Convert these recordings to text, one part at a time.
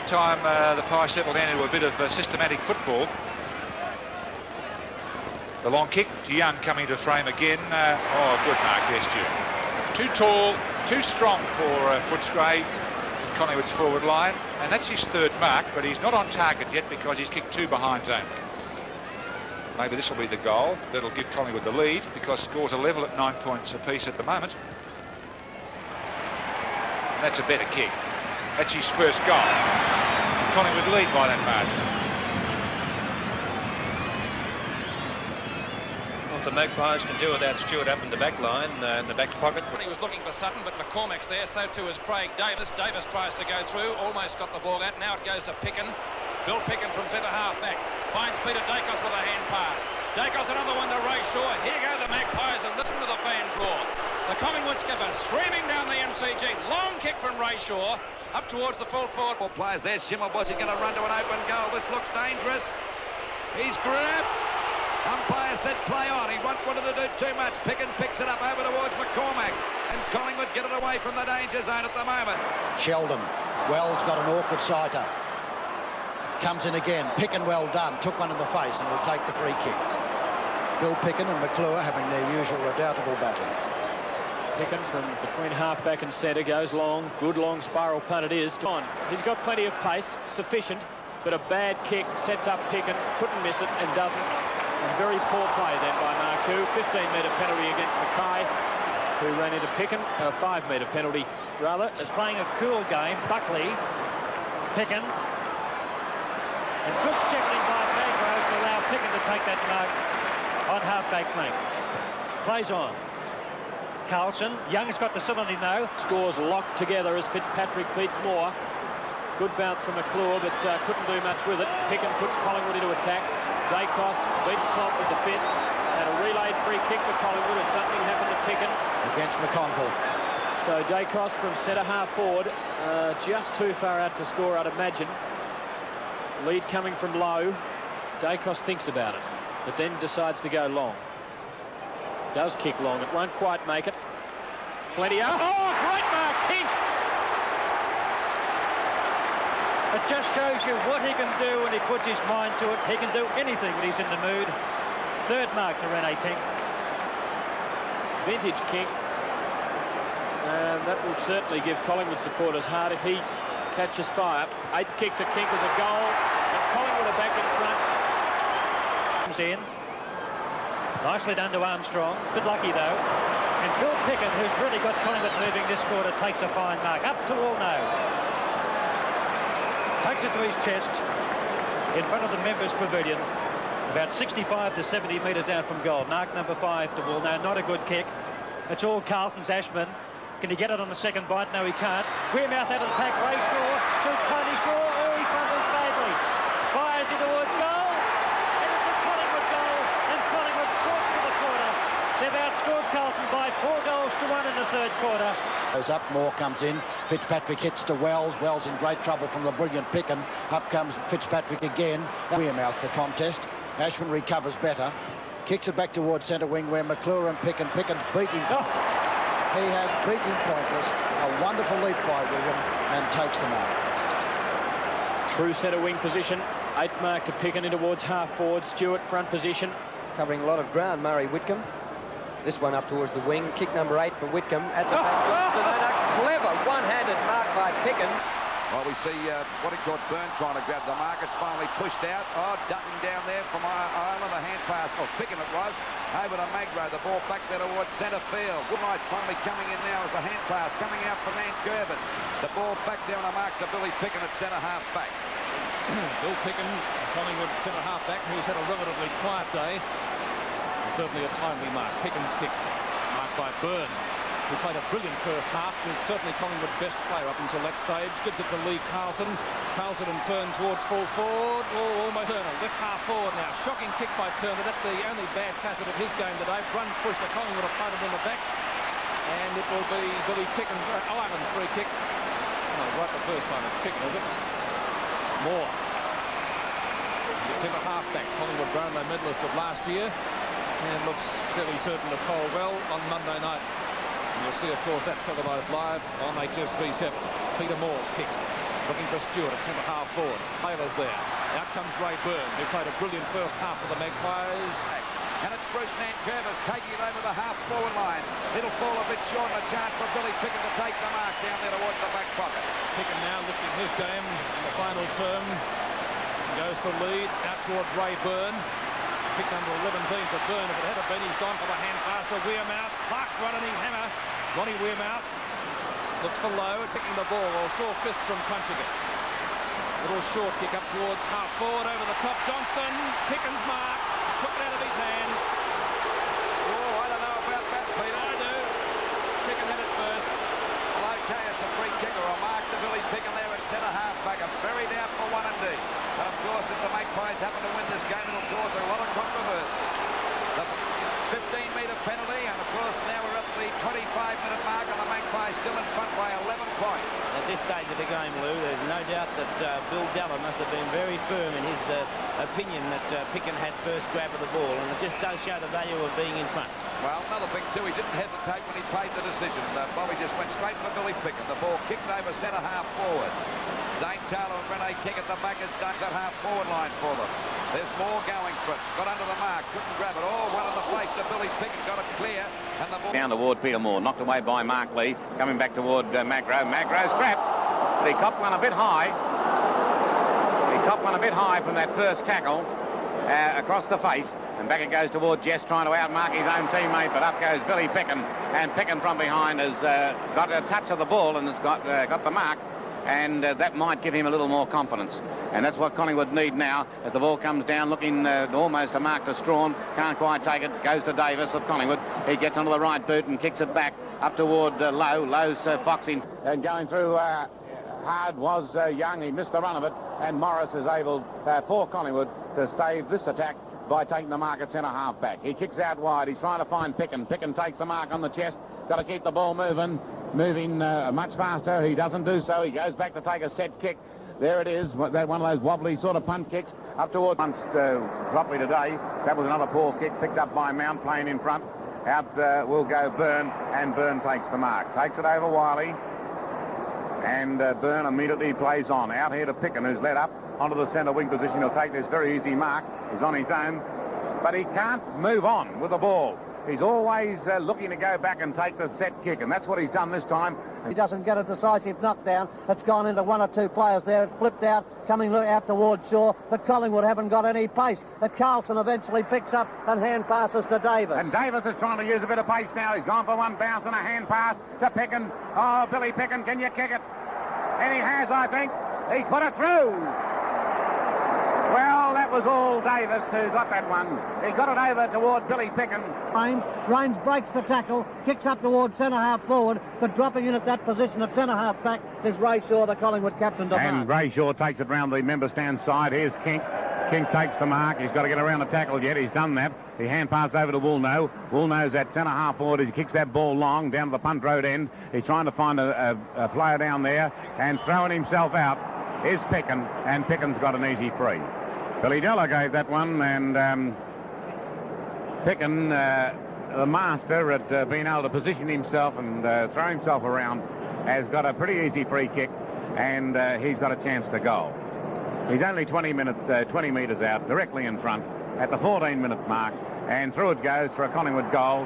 time the Pies settled down into a bit of systematic football. The long kick to Young coming to frame again. Oh, good mark there, Stu. Too tall, too strong for Footscray, Collingwood's forward line, and that's his third mark, but he's not on target yet because he's kicked 2 behinds only. Maybe this will be the goal that'll give Collingwood the lead, because scores are level at 9 points apiece at the moment. And that's a better kick. That's his first goal. Collingwood lead by that margin. The Magpies can do without Stewart up in the back line, in the back pocket. He was looking for Sutton, but McCormack's there, so too is Craig Davis. Davis tries to go through, almost got the ball out. Now it goes to Picken. Bill Picken from centre half back. Finds Peter Dacos with a hand pass. Dacos another one to Ray Shaw. Here go the Magpies, and listen to the fans roar. The Collingwood skipper streaming down the MCG. Long kick from Ray Shaw up towards the full forward. Players there. Schimmelbusch is going to run to an open goal. This looks dangerous. He's grabbed. Umpire said play on. He wanted to do too much. Picken picks it up over towards McCormack, and Collingwood get it away from the danger zone at the moment. Sheldon. Wells got an awkward sighter. Comes in again. Picken well done. Took one in the face and will take the free kick. Bill Picken and McClure having their usual redoubtable battle. Picken from between half-back and centre goes long. Good long spiral punt it is. On. He's got plenty of pace, sufficient, but a bad kick sets up Picken. Couldn't miss it and doesn't. And very poor play then by Marcoux. 15-metre penalty against Mackay, who ran into Picken. A 5-metre penalty, rather. Is playing a cool game. Buckley, Picken. And good shepherding by Magro to allow Picken to take that mark on half-back flank. Plays on. Carlson. Young's got the facility now. Scores locked together as Fitzpatrick beats Moore. Good bounce from McClure, but couldn't do much with it. Picken puts Collingwood into attack. Dacos beats Klopp with the fist, and a relayed free kick to Collingwood as something happened to Picken. Against McConville. So Dacos from centre half forward, just too far out to score, I'd imagine. Lead coming from low. Dacos thinks about it, but then decides to go long. Does kick long, it won't quite make it. Plenty up. Oh, great mark, King! It just shows you what he can do when he puts his mind to it. He can do anything when he's in the mood. Third mark to Rene King. Vintage King. And that will certainly give Collingwood supporters heart if he catches fire. 8th kick to King was a goal, and Collingwood are back in front. Comes in. Nicely done to Armstrong. Bit lucky though. And Bill Picken, who's really got Collingwood moving this quarter, takes a fine mark. Up to all now. Takes it to his chest in front of the members' pavilion, about 65 to 70 metres out from goal. Mark number 5 to Wool. Now, not a good kick. It's all Carlton's. Ashman. Can he get it on the second bite? No, he can't. Wearmouth out of the pack. Ray Shaw to Tony Shaw. Oh, he fumbles badly. Fires it towards goal. And it's a Collingwood goal. And Collingwood scored for the quarter. They've outscored Carlton by 4 goals to 1 in the third quarter. Goes up, Moore comes in. Fitzpatrick hits to Wells. Wells in great trouble from the brilliant Picken. Up comes Fitzpatrick again. Wearmouth the contest. Ashman recovers better. Kicks it back towards centre wing where McClure and Picken's beating. Oh. He has beaten pointless. A wonderful leap by William and takes the mark. Through centre wing position. 8th mark to Picken in towards half forward. Stewart front position. Covering a lot of ground, Murray Whitcomb. This one up towards the wing. Kick number 8 for Whitcomb at the back. Clever one-handed mark by Picken. Well, we see what he caught Byrne trying to grab the mark. It's finally pushed out. Oh, ducking down there from Ireland. A hand pass. Oh, Picken it was. Over to Magro. The ball back there towards centre field. Woodlight finally coming in now as a hand pass. Coming out for Nan Gervis. The ball back down a mark to Billy Picken at centre half back. Bill Picken, Collingwood centre half back, who's had a relatively quiet day. Certainly a timely mark. Picken's kick marked by Byrne, who played a brilliant first half, was certainly Collingwood's best player up until that stage. Gives it to Lee Carlson. Carlson in turn towards full forward. Oh, almost Turner. Left half forward now. Shocking kick by Turner. That's the only bad facet of his game today. Brun's pushed the Collingwood opponent in the back. And it will be Billy Picken's Ireland free kick. No, right the first time. It's Picken, is it? Moore. It's centre half back. Collingwood Brownlow medalist of last year. And looks fairly certain to poll well on Monday night. And you'll see, of course, that televised live on HSV7. Peter Moore's kick. Looking for Stewart at centre-half forward. Taylor's there. Out comes Ray Byrne, who played a brilliant first half for the Magpies. And it's Bruce Nankervis taking it over the half-forward line. It'll fall a bit short and a chance for Billy Picken to take the mark down there towards the back pocket. Picken now lifting his game in the final term. Goes for lead, out towards Ray Byrne. Pick number 11 for Byrne. If it had been, he's gone for the hand pass to Wearmouth. Clark's running his hammer. Ronnie Wearmouth looks for Lowe, taking the ball, or sore fist from punching it. Little short kick up towards half forward, over the top. Johnston, Picken's mark, took it out of his hands. Oh, I don't know about that, Peter. I do. Picken had it first. Well, okay, it's a free kick or a mark to Billy Picken there at centre-half back. A very doubtful one indeed. But of course, if the Magpies happen to win this game, it'll cause a lot of controversy. The 15-metre penalty, and of course now we're at the 25-minute mark, and the Magpies still in front by 11 points. At this stage of the game, Lou, there's no doubt that Bill Dallin must have been very firm in his opinion that Picken had first grab of the ball, and it just does show the value of being in front. Well, another thing too, he didn't hesitate when he paid the decision. Bobby just went straight for Billy Picken. The ball kicked over centre-half forward. Zane Taylor and Rene King at the back has done that half-forward line for them. There's more going for it. Got under the mark, couldn't grab it. Oh, one in the face to Billy Picken, got it clear. And the ball down toward Peter Moore, knocked away by Mark Lee, coming back toward Magro. Magro's scrapped, but he copped one a bit high. He copped one a bit high from that first tackle across the face. And back it goes toward Jess, trying to outmark his own teammate, but up goes Billy Picken. And Picken from behind has got a touch of the ball and has got the mark. And that might give him a little more confidence. And that's what Collingwood need now as the ball comes down, looking almost a mark to Strawn. Can't quite take it. Goes to Davis of Collingwood. He gets onto the right boot and kicks it back up toward Lowe. Lowe's foxing. And going through hard was Young. He missed the run of it. And Morris is able, for Collingwood, to stave this attack by taking the mark at centre-half back. He kicks out wide. He's trying to find Picken. Picken takes the mark on the chest. Got to keep the ball moving much faster. He doesn't do so. He goes back to take a set kick. There it is, one of those wobbly sort of punt kicks up towards properly today. That was another poor kick picked up by Mount, playing in front. Out will go Byrne, and Byrne takes the mark. Takes it over Wiley, and Byrne immediately plays on. Out here to Picken, who's led up onto the centre wing position. He'll take this very easy mark. He's on his own, but he can't move on with the ball. He's always looking to go back and take the set kick, and that's what he's done this time. He doesn't get a decisive knockdown. It's gone into one or two players there. It flipped out, coming out towards Shaw, but Collingwood haven't got any pace. But Carlson eventually picks up and hand passes to Davis. And Davis is trying to use a bit of pace now. He's gone for one bounce and a hand pass to Picken. Oh, Billy Picken, can you kick it? And he has, I think. He's put it through. Well, that was all Davis who got that one. He got it over toward Billy Picken. Rains breaks the tackle, kicks up towards centre-half forward, but dropping in at that position at centre-half back is Ray Shaw, the Collingwood captain. And Ray Shaw takes it round the member stand side. Here's Kink. Kink takes the mark. He's got to get around the tackle yet. He's done that. He hand pass over to Woolnough. Woolnough's at centre-half forward. He kicks that ball long down to the punt road end. He's trying to find a player down there, and throwing himself out is Picken, and Picken's got an easy free. Billy Della gave that one, and Picken, the master at being able to position himself and throw himself around, has got a pretty easy free kick, and he's got a chance to goal. He's only 20 metres out, directly in front, at the 14-minute mark, and through it goes for a Collingwood goal,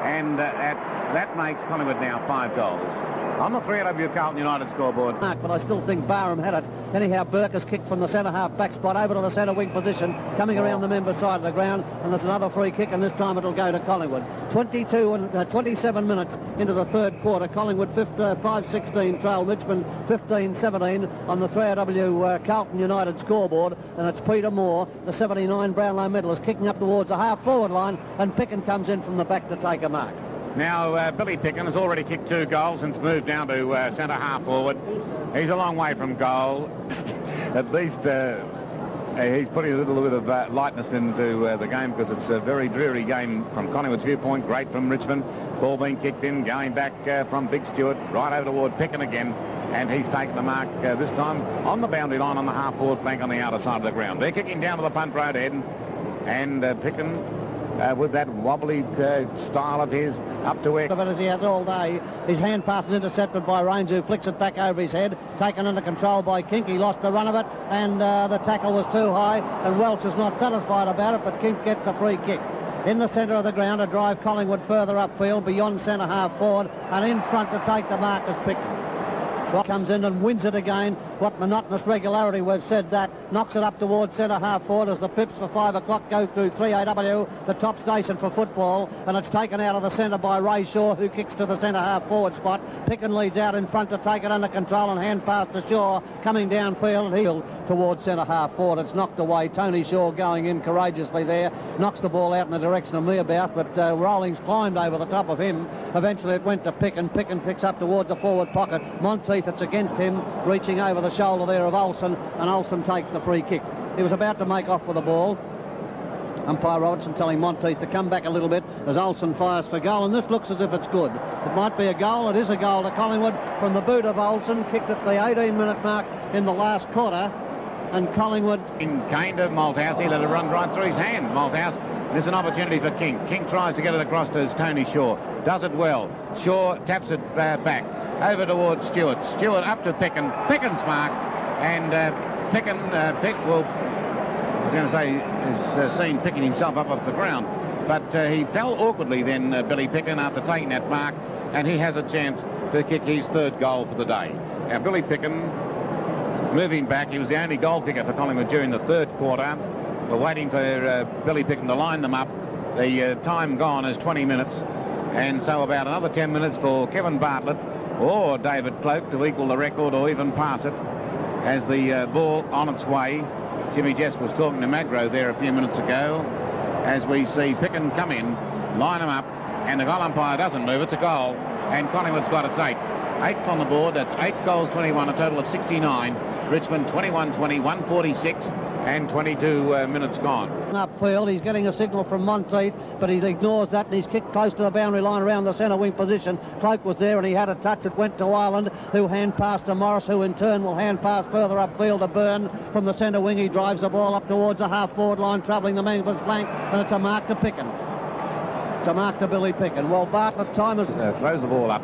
and that makes Collingwood now 5 goals. On the 3AW Carlton United scoreboard. But I still think Barham had it. Anyhow, Burke has kicked from the centre-half back spot over to the centre wing position, coming around the member side of the ground, and there's another free kick, and this time it'll go to Collingwood. 27 minutes into the third quarter. Collingwood 5-16 trail Richmond 15-17 on the 3AW Carlton United scoreboard, and it's Peter Moore, the 79 Brownlow medalist, kicking up towards the half-forward line, and Picken comes in from the back to take a mark. Now, Billy Picken has already kicked 2 goals and moved down to centre-half forward. He's a long way from goal. At least he's putting a little bit of lightness into the game, because it's a very dreary game from Collingwood's viewpoint. Great from Richmond. Ball being kicked in, going back from Big Stewart, right over toward Picken again. And he's taken the mark this time on the boundary line on the half-forward flank on the outer side of the ground. They're kicking down to the punt road end, and Picken with that wobbly style of his up to X. But as he has all day, his hand pass is intercepted by Rains, who flicks it back over his head, taken under control by Kink. He lost the run of it, and the tackle was too high, and Welch is not satisfied about it, but Kink gets a free kick. In the centre of the ground, to drive Collingwood further upfield, beyond centre-half forward, and in front to take the mark is Picken. Comes in and wins it again. What monotonous regularity, we've said that. Knocks it up towards centre-half forward as the pips for 5 o'clock go through 3AW, the top station for football, and it's taken out of the centre by Ray Shaw, who kicks to the centre-half forward spot. Picken leads out in front to take it under control and hand pass to Shaw, coming downfield and heel towards centre-half forward. It's knocked away. Tony Shaw going in courageously there, knocks the ball out in the direction of Meerbout, but Rollings climbed over the top of him. Eventually it went to Picken. Picken picks up towards the forward pocket. Monteith, it's against him, reaching over the shoulder there of Olsen, and Olsen takes the free kick. He was about to make off with the ball. Umpire Robertson telling Monteith to come back a little bit as Olsen fires for goal, and this looks as if it's good. It might be a goal. It is a goal to Collingwood from the boot of Olsen, kicked at the 18-minute mark in the last quarter, and Collingwood... In kind of Malthouse, he let it run right through his hand. Malthouse, there's an opportunity for King. King tries to get it across to Tony Shaw. Does it well. Shaw taps it back over towards Stewart. Stewart up to Picken. Picken's mark, and Picken, well, I was going to say, has seen Picken himself up off the ground, but he fell awkwardly then, Billy Picken, after taking that mark, and he has a chance to kick his third goal for the day. Now, Billy Picken, moving back, he was the only goal kicker for Collingwood during the third quarter. We're waiting for Billy Picken to line them up. The time gone is 20 minutes, and so about another 10 minutes for Kevin Bartlett or David Cloak to equal the record or even pass it as the ball on its way. Jimmy Jess was talking to Magro there a few minutes ago as we see Picken come in, line them up, and the goal umpire doesn't move. It's a goal, and Collingwood's got its 8th on the board. That's 8 goals, 21, a total of 69. Richmond 21-20, 146, and 22 minutes gone. Upfield, he's getting a signal from Monteith, but he ignores that, and he's kicked close to the boundary line around the centre wing position. Cloak was there, and he had a touch. It went to Ireland, who hand passed to Morris, who in turn will hand pass further upfield to Byrne. From the centre wing, he drives the ball up towards the half-forward line, troubling the Mangaboos flank, and it's a mark to Picken. It's a mark to Billy Picken. Well, Bartlett, time is... Throws the ball up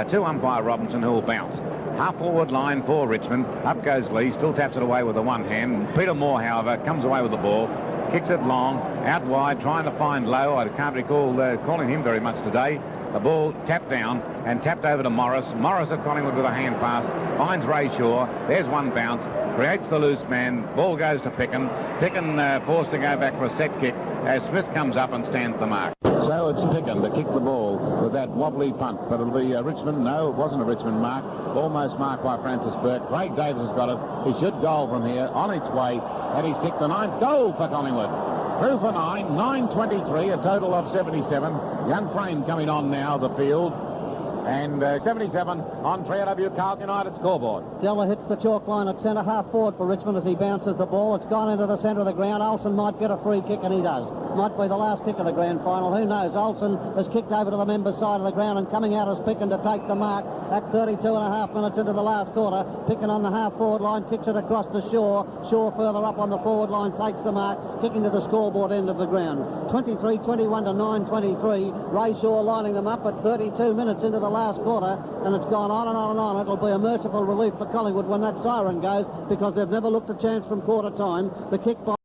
to umpire Robinson, who will bounce. Half-forward line for Richmond. Up goes Lee, still taps it away with the one hand. Peter Moore, however, comes away with the ball, kicks it long, out wide, trying to find Lowe. I can't recall calling him very much today. The ball tapped down and tapped over to Morris. Morris at Collingwood with a hand pass, finds Ray Shaw. There's one bounce, creates the loose man. Ball goes to Picken. Picken forced to go back for a set kick as Smith comes up and stands the mark. So it's Picken to kick the ball with that wobbly punt, but it'll be Richmond. No, it wasn't a Richmond mark. Almost marked by Francis Burke. Craig Davis has got it. He should goal from here, on its way, and he's kicked the 9th goal for Collingwood. Through for 9:23, a total of 77. Young Frame coming on now, the field. And 77 on 3AW Carlton United scoreboard. Della hits the chalk line at centre half forward for Richmond as he bounces the ball. It's gone into the centre of the ground. Olsen might get a free kick, and he does. Might be the last kick of the grand final. Who knows? Olsen has kicked over to the members' side of the ground, and coming out as Picken to take the mark at 32.5 minutes into the last quarter. Picken on the half forward line, kicks it across to Shaw. Shaw further up on the forward line, takes the mark, kicking to the scoreboard end of the ground. 23-21 to 9-23. Ray Shaw lining them up at 32 minutes into the last quarter, and it's gone on and on and on. It'll be a merciful relief for Collingwood when that siren goes, because they've never looked a chance from quarter time. The kick by